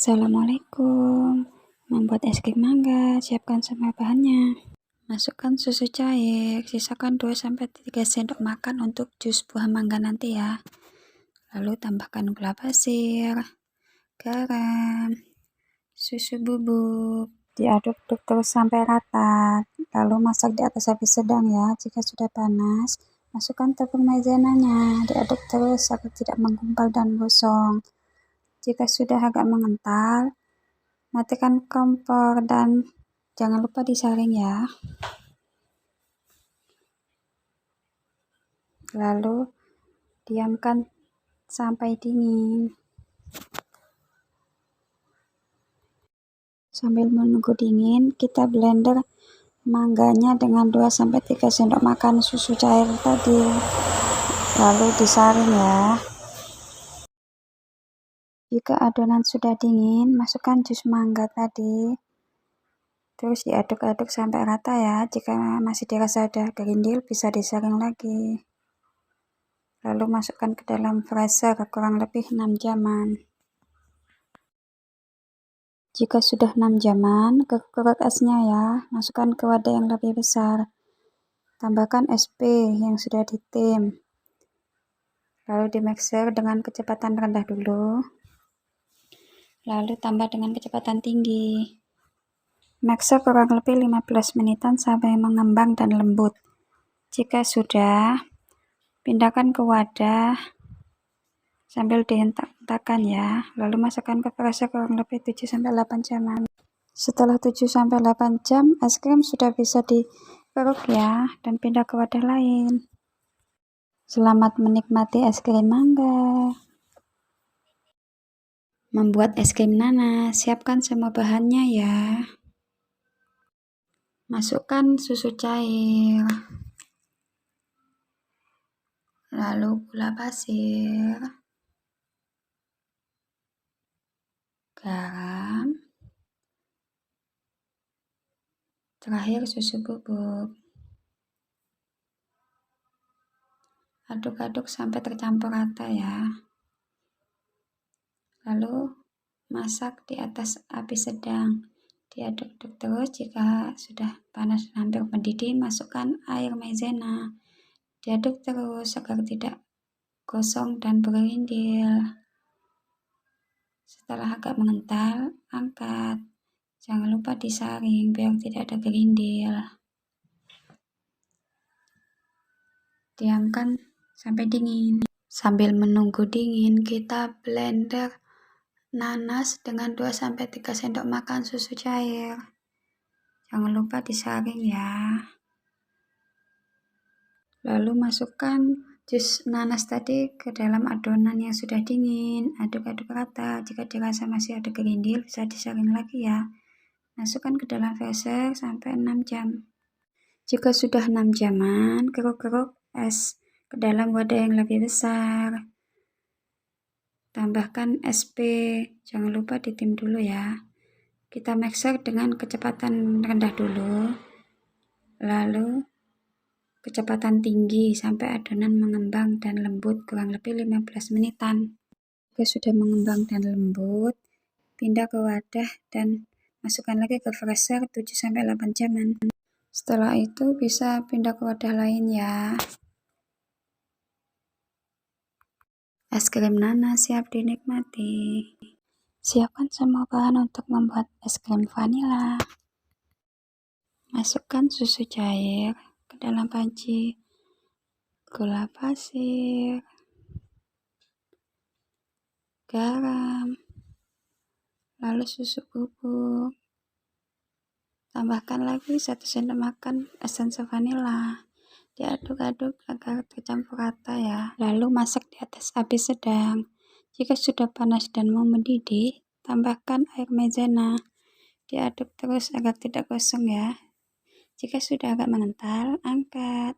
Assalamualaikum. Membuat es krim mangga, siapkan semua bahannya. Masukkan susu cair, sisakan 2-3 sendok makan untuk jus buah mangga nanti ya. Lalu tambahkan gula pasir, garam, susu bubuk. Diaduk terus sampai rata. Lalu masak di atas api sedang ya. Jika sudah panas, masukkan tepung maizenanya. Diaduk terus agar tidak menggumpal dan gosong. Jika sudah agak mengental, matikan kompor dan jangan lupa disaring ya. Lalu diamkan sampai dingin. Sambil menunggu dingin, kita blender mangganya dengan 2-3 sendok makan susu cair tadi. Lalu disaring ya. Jika adonan sudah dingin, masukkan jus mangga tadi. Terus diaduk-aduk sampai rata ya. Jika masih dirasa ada gerindil, bisa disaring lagi. Lalu masukkan ke dalam freezer kurang lebih 6 jaman. Jika sudah 6 jaman, keruk-keruk esnya ya. Masukkan ke wadah yang lebih besar. Tambahkan SP yang sudah ditim. Lalu dimixer dengan kecepatan rendah dulu. Lalu tambah dengan kecepatan tinggi. Mixer kurang lebih 15 menitan sampai mengembang dan lembut. Jika sudah, pindahkan ke wadah sambil dihentak-hentakan ya. Lalu masukkan ke freezer kurang lebih 7-8 jaman. Setelah 7-8 jam, es krim sudah bisa dikeruk ya dan pindah ke wadah lain. Selamat menikmati es krim mangga. Membuat es krim nanas, siapkan semua bahannya ya. Masukkan susu cair, lalu gula pasir, garam, terakhir susu bubuk. Aduk-aduk sampai tercampur rata ya. Lalu masak di atas api sedang. Diaduk-aduk terus. Jika sudah panas dan hampir mendidih, masukkan air maizena. Diaduk terus agar tidak gosong dan bergerindil. Setelah agak mengental, angkat. Jangan lupa disaring biar tidak ada gerindil. Diamkan sampai dingin. Sambil menunggu dingin, kita blender nanas dengan 2-3 sendok makan susu cair. Jangan lupa disaring ya. Lalu masukkan jus nanas tadi ke dalam adonan yang sudah dingin. Aduk-aduk rata. Jika dirasa masih ada gerindil, bisa disaring lagi ya. Masukkan ke dalam freezer sampai 6 jam. Jika sudah 6 jaman, keruk-keruk es ke dalam wadah yang lebih besar. Tambahkan SP, jangan lupa ditim dulu ya. Kita mixer dengan kecepatan rendah dulu, lalu kecepatan tinggi sampai adonan mengembang dan lembut kurang lebih 15 menitan. Jika sudah mengembang dan lembut, pindah ke wadah dan masukkan lagi ke freezer 7-8 jaman. Setelah itu bisa pindah ke wadah lain ya. Es krim nanas siap dinikmati. Siapkan semua bahan untuk membuat es krim vanila. Masukkan susu cair ke dalam panci, gula pasir, garam, lalu susu bubuk. Tambahkan lagi 1 sendok makan esensi vanila. Diaduk-aduk agar tercampur rata ya. Lalu masak di atas api sedang. Jika sudah panas dan mau mendidih, tambahkan air maizena. Diaduk terus agar tidak gosong ya. Jika sudah agak mengental, angkat.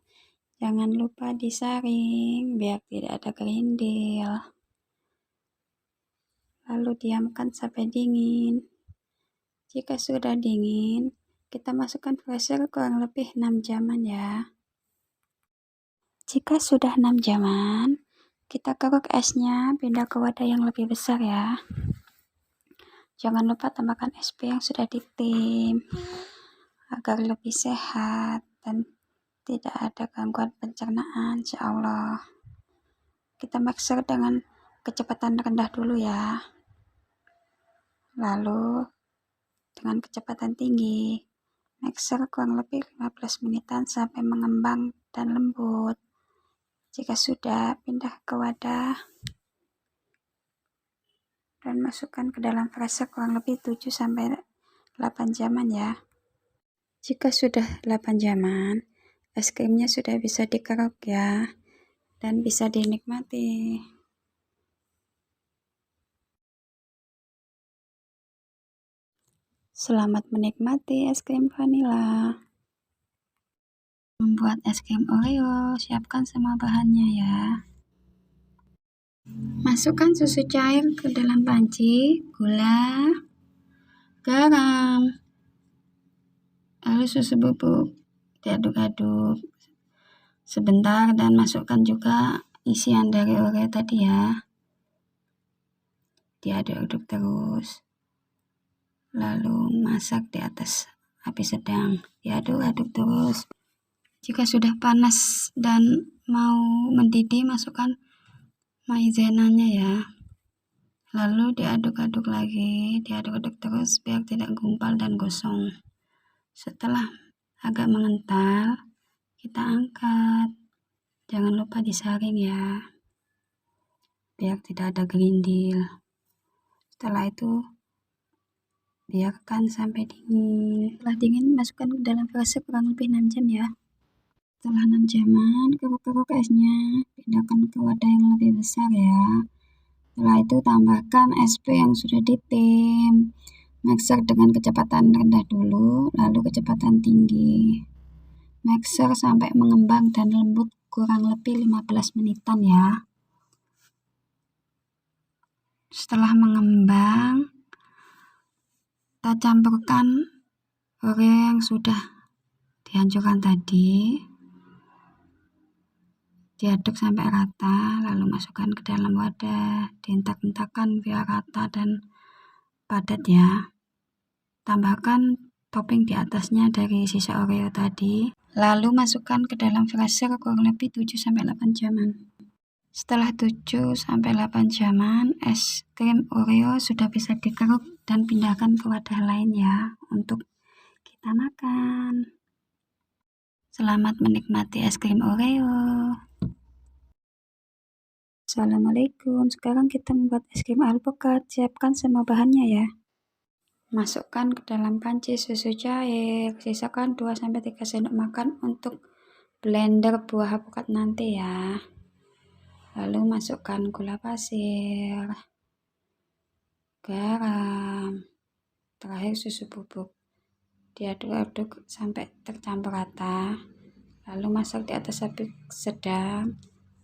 Jangan lupa disaring biar tidak ada gerindil. Lalu diamkan sampai dingin. Jika sudah dingin, kita masukkan freezer kurang lebih 6 jaman ya. Jika sudah 6 jaman, kita keruk esnya, pindah ke wadah yang lebih besar ya. Jangan lupa tambahkan SP yang sudah ditim agar lebih sehat dan tidak ada gangguan pencernaan, insya Allah. Kita mixer dengan kecepatan rendah dulu ya, lalu dengan kecepatan tinggi mixer kurang lebih 15 menitan sampai mengembang dan lembut. Jika sudah, pindah ke wadah dan masukkan ke dalam freezer kurang lebih 7-8 jaman ya. Jika sudah 8 jaman, es krimnya sudah bisa dikeruk ya, dan bisa dinikmati. Selamat menikmati es krim vanila. Membuat es krim Oreo, siapkan semua bahannya ya. Masukkan susu cair ke dalam panci, gula, garam, lalu susu bubuk. Diaduk-aduk sebentar dan masukkan juga isian dari Oreo tadi ya. Diaduk-aduk terus. Lalu masak di atas api sedang. Diaduk-aduk terus. Jika sudah panas dan mau mendidih, masukkan maizenanya ya. Lalu diaduk-aduk lagi, diaduk-aduk terus biar tidak gumpal dan gosong. Setelah agak mengental, kita angkat. Jangan lupa disaring ya, biar tidak ada gerindil. Setelah itu biarkan sampai dingin. Setelah dingin, masukkan ke dalam freezer kurang lebih 6 jam ya. Setelah 6 jaman, keruk-keruk esnya, pindahkan ke wadah yang lebih besar ya. Setelah itu tambahkan SP yang sudah ditim. Mixer dengan kecepatan rendah dulu, lalu kecepatan tinggi. Mixer sampai mengembang dan lembut kurang lebih 15 menitan ya. Setelah mengembang, kita campurkan Oreo yang sudah dihancurkan tadi. Diaduk sampai rata, lalu masukkan ke dalam wadah. Dihentak-hentakan biar rata dan padat ya. Tambahkan topping di atasnya dari sisa Oreo tadi. Lalu masukkan ke dalam freezer kurang lebih 7-8 jaman. Setelah 7-8 jaman, es krim Oreo sudah bisa dikeruk dan pindahkan ke wadah lain ya untuk kita makan. Selamat menikmati es krim Oreo. Assalamualaikum. Sekarang kita membuat es krim alpukat. Siapkan semua bahannya ya. Masukkan ke dalam panci susu cair. Sisakan 2-3 sendok makan untuk blender buah alpukat nanti ya. Lalu masukkan gula pasir, garam, terakhir susu bubuk. Diaduk-aduk sampai tercampur rata. Lalu masak di atas api sedang.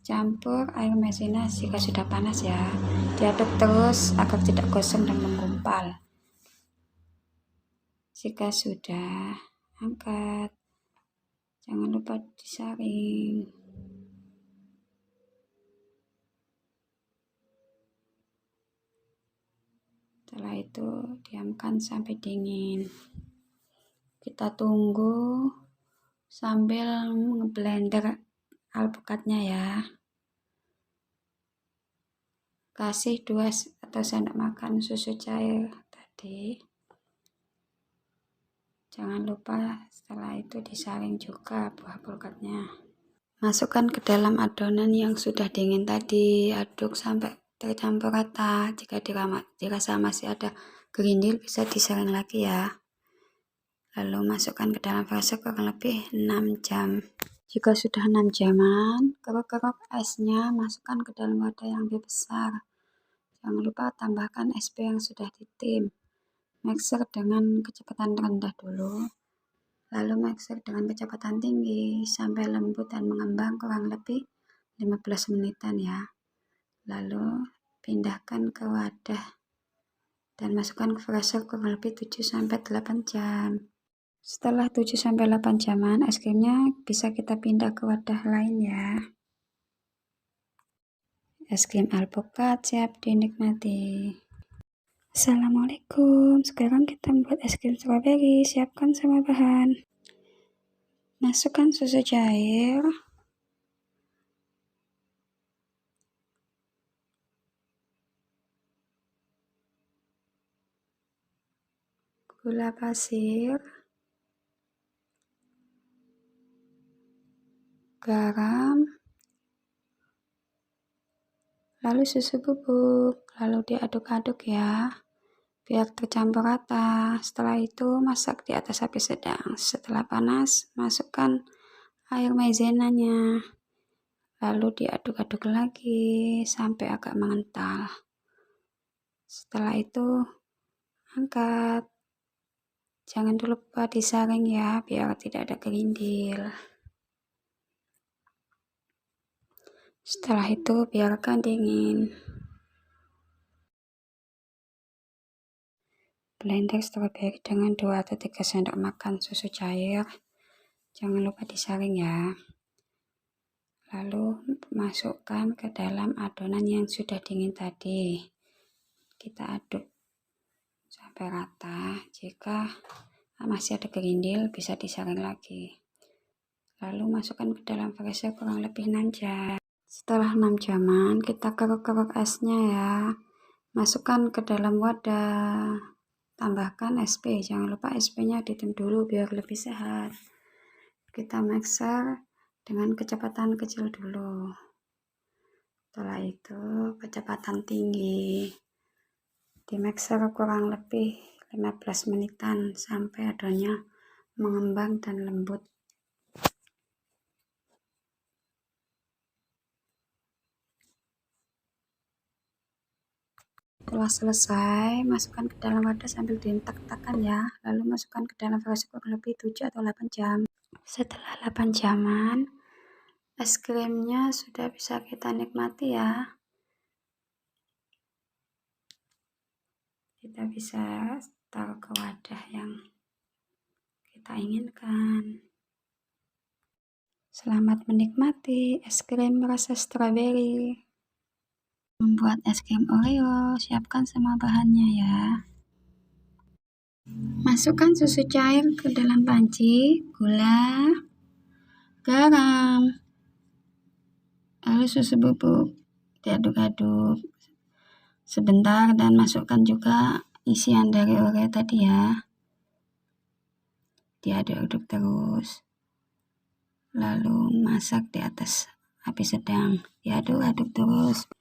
Campur air maizena jika sudah panas ya. Diaduk terus agar tidak gosong dan menggumpal. Jika sudah, angkat. Jangan lupa disaring. Setelah itu diamkan sampai dingin. Kita tunggu sambil ngeblender alpukatnya ya. Kasih 2 sendok makan susu cair tadi. Jangan lupa setelah itu disaring juga buah alpukatnya. Masukkan ke dalam adonan yang sudah dingin tadi. Aduk sampai tercampur rata. Jika dirasa masih ada gerindil, bisa disaring lagi ya. Lalu masukkan ke dalam freezer kurang lebih 6 jam. Jika sudah 6 jaman, keruk-keruk esnya masukkan ke dalam wadah yang lebih besar. Jangan lupa tambahkan SP yang sudah ditim. Mixer dengan kecepatan rendah dulu, lalu mixer dengan kecepatan tinggi sampai lembut dan mengembang kurang lebih 15 menitan ya. Lalu pindahkan ke wadah dan masukkan ke freezer kurang lebih 7-8 jam. Setelah 7-8 jaman, es krimnya bisa kita pindah ke wadah lain ya. Es krim alpukat siap dinikmati. Assalamualaikum, sekarang kita membuat es krim strawberry. Siapkan semua bahan. Masukkan susu cair, gula pasir, garam, lalu susu bubuk, lalu diaduk-aduk ya, biar tercampur rata. Setelah itu masak di atas api sedang. Setelah panas, masukkan air maizenanya, lalu diaduk-aduk lagi sampai agak mengental. Setelah itu angkat. Jangan lupa disaring ya, biar tidak ada gerindil. Setelah itu biarkan dingin. Blender stroberi dengan 2 atau 3 sendok makan susu cair. Jangan lupa disaring ya. Lalu masukkan ke dalam adonan yang sudah dingin tadi. Kita aduk sampai rata. Jika masih ada gerindil, bisa disaring lagi. Lalu masukkan ke dalam freezer kurang lebih 6 jam. Setelah 6 jaman, kita keruk-keruk esnya ya. Masukkan ke dalam wadah. Tambahkan SP, jangan lupa SP-nya ditim dulu biar lebih sehat. Kita mixer dengan kecepatan kecil dulu. Setelah itu kecepatan tinggi. Di mixer kurang lebih 15 menitan sampai adonannya mengembang dan lembut. Setelah selesai, masukkan ke dalam wadah sambil dientak-takkan ya. Lalu masukkan ke dalam freezer kurang lebih 7 atau 8 jam. Setelah 8 jaman, es krimnya sudah bisa kita nikmati ya. Kita bisa taruh ke wadah yang kita inginkan. Selamat menikmati es krim rasa stroberi. Membuat es krim Oreo, siapkan semua bahannya ya. Masukkan susu cair ke dalam panci, gula, garam, lalu susu bubuk. Diaduk-aduk sebentar dan masukkan juga isian dari Oreo tadi ya. Diaduk-aduk terus. Lalu masak di atas api sedang. Diaduk-aduk terus.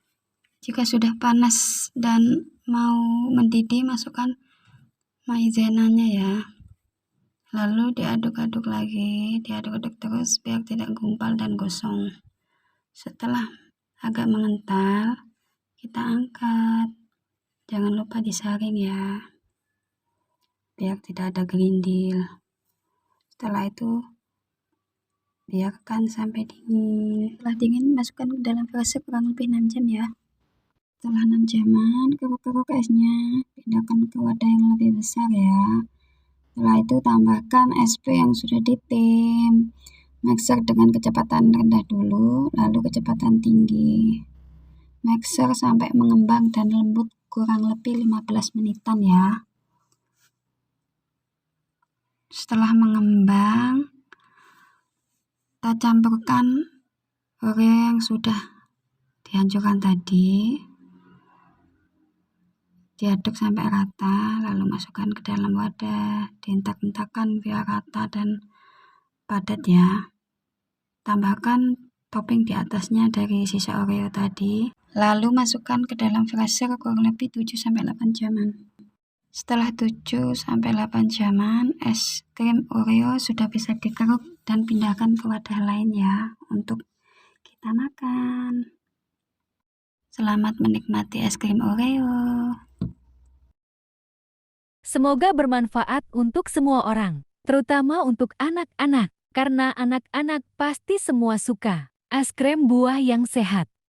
Jika sudah panas dan mau mendidih, masukkan maizenanya ya. Lalu diaduk-aduk lagi, diaduk-aduk terus biar tidak gumpal dan gosong. Setelah agak mengental, kita angkat. Jangan lupa disaring ya, biar tidak ada gerindil. Setelah itu biarkan sampai dingin. Setelah dingin, masukkan ke dalam freezer kurang lebih 6 jam ya. Setelah 6 jaman, keruk-keruk esnya, pindahkan ke wadah yang lebih besar ya. Setelah itu tambahkan SP yang sudah ditim. Mixer dengan kecepatan rendah dulu, lalu kecepatan tinggi. Mixer sampai mengembang dan lembut kurang lebih 15 menitan ya. Setelah mengembang, kita campurkan Oreo yang sudah dihancurkan tadi. Diaduk sampai rata, lalu masukkan ke dalam wadah. Dientak-entakkan biar rata dan padat ya. Tambahkan topping di atasnya dari sisa Oreo tadi. Lalu masukkan ke dalam freezer kurang lebih 7-8 jaman. Setelah 7-8 jaman, es krim Oreo sudah bisa dikeruk dan pindahkan ke wadah lain ya untuk kita makan. Selamat menikmati es krim Oreo. Semoga bermanfaat untuk semua orang, terutama untuk anak-anak, karena anak-anak pasti semua suka es krim buah yang sehat.